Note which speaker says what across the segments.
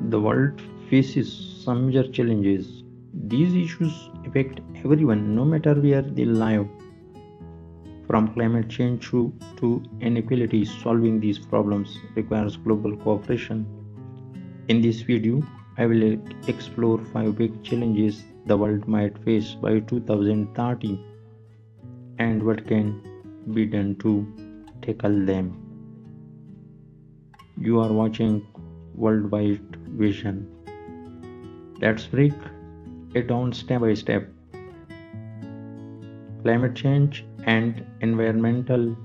Speaker 1: The world faces some major challenges. These issues affect everyone, no matter where they live. From climate change to inequality, solving these problems requires global cooperation. In this video, I will explore 5 big challenges the world might face by 2030 and what can be done to tackle them. You are watching Worldwide Vision. Let's break it down step by step. Climate change and environmental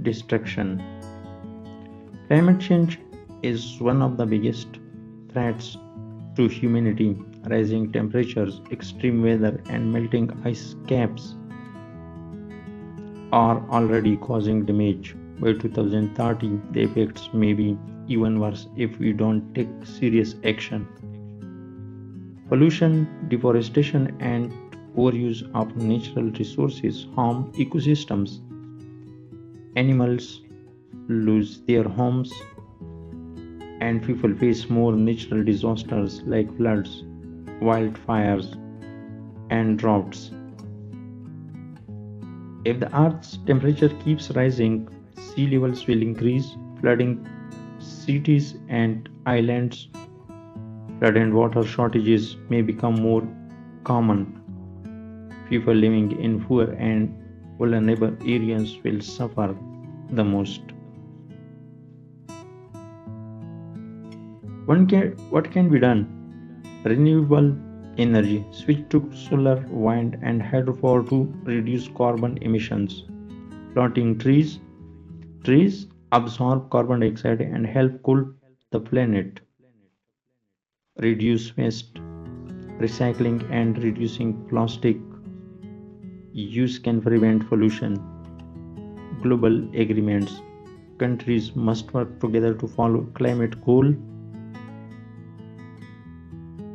Speaker 1: destruction. Climate change is one of the biggest threats to humanity. Rising temperatures, extreme weather, and melting ice caps are already causing damage. By 2030, the effects may be even worse if we don't take serious action. Pollution, deforestation, and overuse of natural resources harm ecosystems. Animals lose their homes, and people face more natural disasters like floods, wildfires, and droughts. If the Earth's temperature keeps rising, sea levels will increase, flooding cities and islands. Flood and water shortages may become more common. People living in poor and vulnerable areas will suffer the most. What can be done? Renewable energy. Switch to solar, wind, and hydropower to reduce carbon emissions. Planting trees. Trees absorb carbon dioxide and help cool the planet. Reduce waste. Recycling and reducing plastic use can prevent pollution. Global agreements. Countries must work together to follow climate goals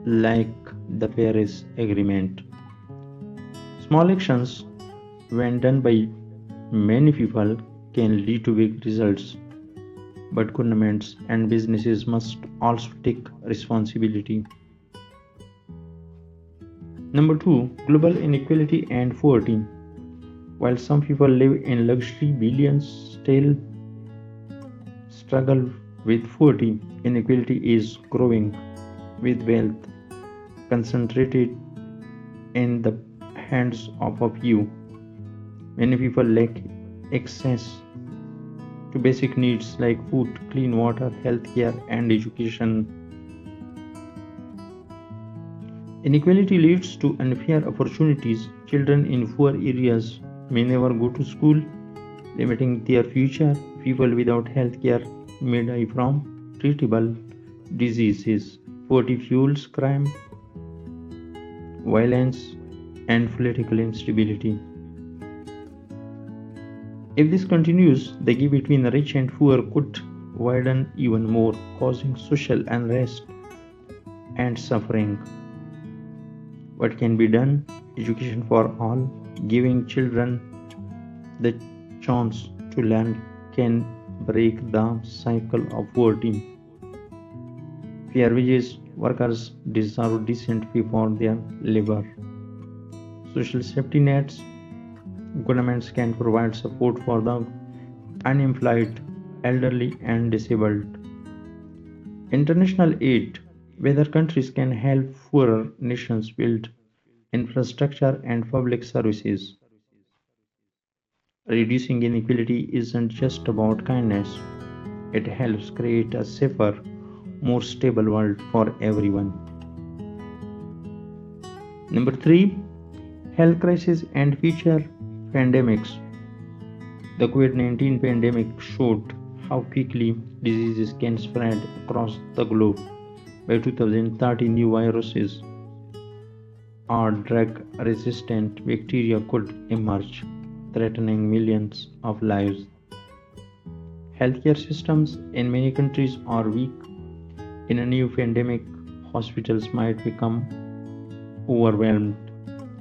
Speaker 1: like the Paris Agreement. Small actions, when done by many people, can lead to big results, but governments and businesses must also take responsibility. Number 2, global inequality and poverty. While some people live in luxury, billions still struggle with poverty. Inequality is growing, with wealth concentrated in the hands of a few. Many people lack access to basic needs like food, clean water, healthcare, and education. Inequality leads to unfair opportunities. Children in poor areas may never go to school, limiting their future. People without healthcare may die from treatable diseases. Poverty fuels crime, violence, and political instability. If this continues, the gap between the rich and poor could widen even more, causing social unrest and suffering. What can be done? Education for all. Giving children the chance to learn can break the cycle of poverty. Fair wages. Workers deserve decent pay for their labor. Social safety nets. Governments can provide support for the unemployed, elderly, and disabled. International aid. Whether countries can help poorer nations build infrastructure and public services. Reducing inequality isn't just about kindness, it helps create a safer, more stable world for everyone. Number 3, health crisis and future pandemics. The COVID-19 pandemic showed how quickly diseases can spread across the globe. By 2030, new viruses or drug-resistant bacteria could emerge, threatening millions of lives. Healthcare systems in many countries are weak. In a new pandemic, hospitals might become overwhelmed,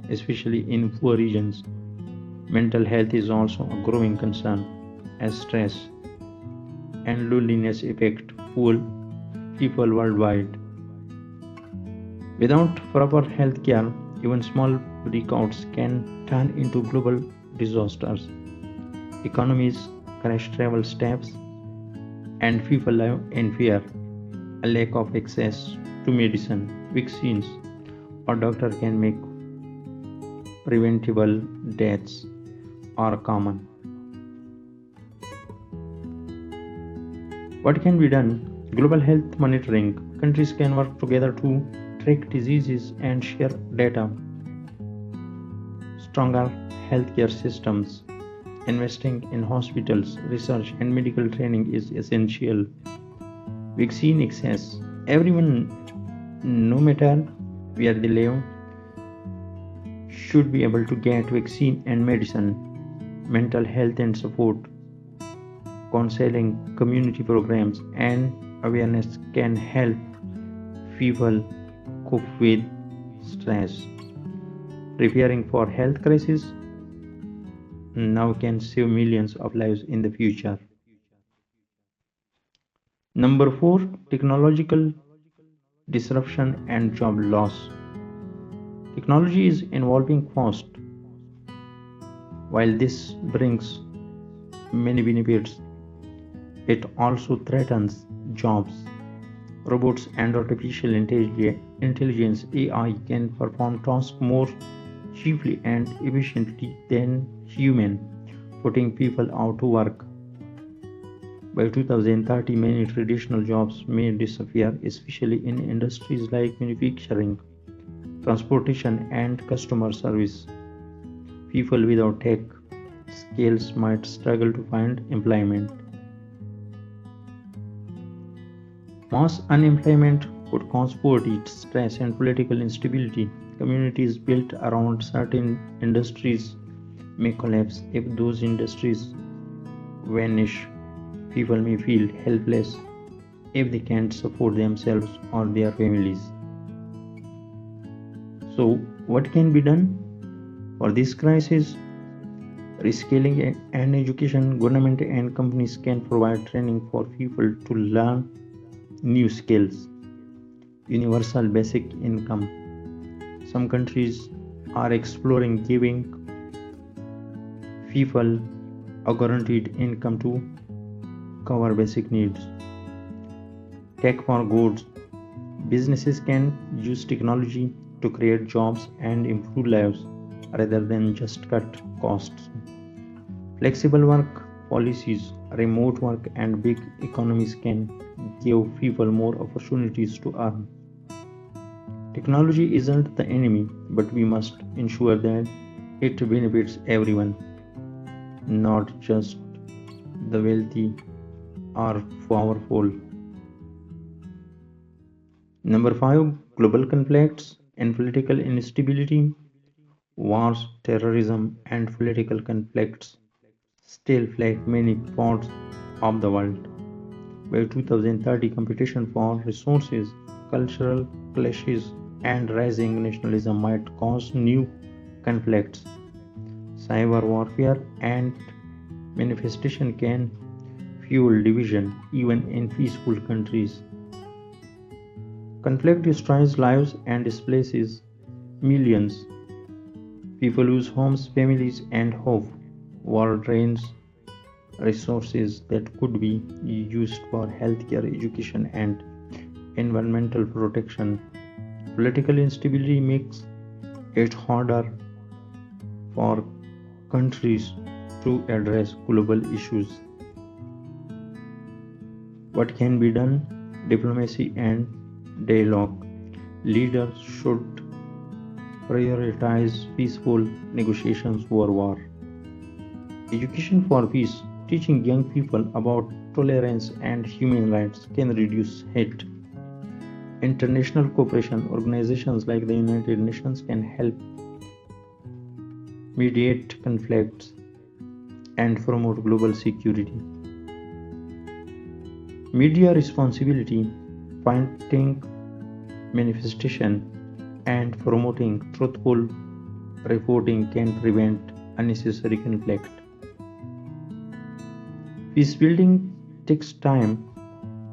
Speaker 1: especially in poor regions. Mental health is also a growing concern as stress and loneliness affect people worldwide. Without proper health care, even small breakouts can turn into global disasters. Economies crash, travel stops, and people live in fear. A lack of access to medicine, vaccines, or doctor can make preventable deaths are common. What can be done? Global health monitoring. Countries can work together to track diseases and share data. Stronger healthcare systems. Investing in hospitals, research, and medical training is essential. Vaccine access. Everyone, no matter where they live, should be able to get vaccine and medicine. Mental health and support. Counseling, community programs, and awareness can help people cope with stress. Preparing for health crisis now can save millions of lives in the future. Number 4, technological disruption and job loss. Technology is evolving fast. While this brings many benefits, it also threatens jobs. Robots and artificial intelligence (AI) can perform tasks more cheaply and efficiently than human, putting people out of work. By 2030, many traditional jobs may disappear, especially in industries like manufacturing, transportation, and customer service. People without tech skills might struggle to find employment. Mass unemployment could cause poverty, stress, and political instability. Communities built around certain industries may collapse. If those industries vanish, people may feel helpless if they can't support themselves or their families. So, what can be done for this crisis? Reskilling and education. Government and companies can provide training for people to learn new skills. Universal basic income. Some countries are exploring giving people a guaranteed income to cover basic needs. Tech for goods. Businesses can use technology to create jobs and improve lives rather than just cut costs. Flexible work policies, remote work, and big economies can give people more opportunities to earn. Technology isn't the enemy, but we must ensure that it benefits everyone, not just the wealthy or powerful. Number 5, global conflicts and political instability. Wars, terrorism, and political conflicts still plague many parts of the world. By 2030, competition for resources, cultural clashes, and rising nationalism might cause new conflicts. Cyber warfare and manifestation can fuel division even in peaceful countries. Conflict destroys lives and displaces millions. People lose homes, families, and hope. War drains resources that could be used for healthcare, education, and environmental protection. Political instability makes it harder for countries to address global issues. What can be done? Diplomacy and dialogue. Leaders should prioritize peaceful negotiations over war. Education for peace. Teaching young people about tolerance and human rights can reduce hate. International cooperation. Organizations like the United Nations can help mediate conflicts and promote global security. Media responsibility. Fighting manifestation and promoting truthful reporting can prevent unnecessary conflict. Peace building takes time.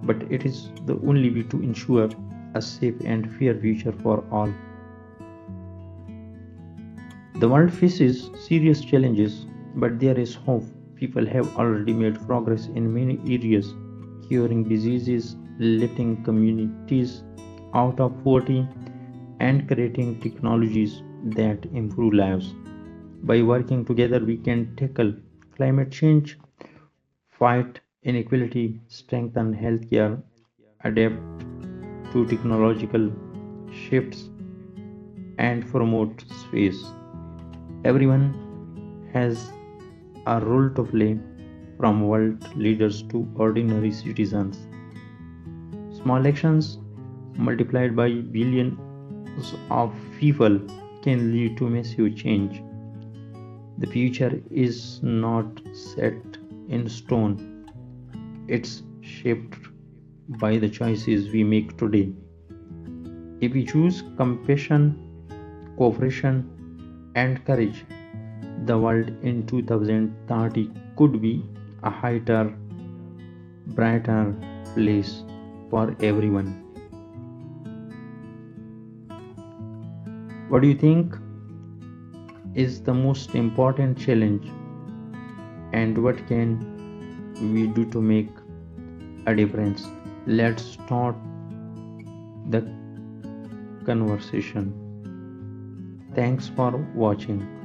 Speaker 1: but it is the only way to ensure a safe and fair future for all. The world faces serious challenges, but there is hope. People have already made progress in many areas, curing diseases, lifting communities out of poverty, and creating technologies that improve lives. By working together, we can tackle climate change, fight inequality, strengthen healthcare, adapt to technological shifts, and promote space. Everyone has a role to play, from world leaders to ordinary citizens. Small actions multiplied by billions of people can lead to massive change. The future is not set in stone, it's shaped by the choices we make today. If we choose compassion, cooperation, and courage, the world in 2030 could be a brighter place for everyone. What do you think is the most important challenge, and what can we do to make a difference? Let's start the conversation. Thanks for watching.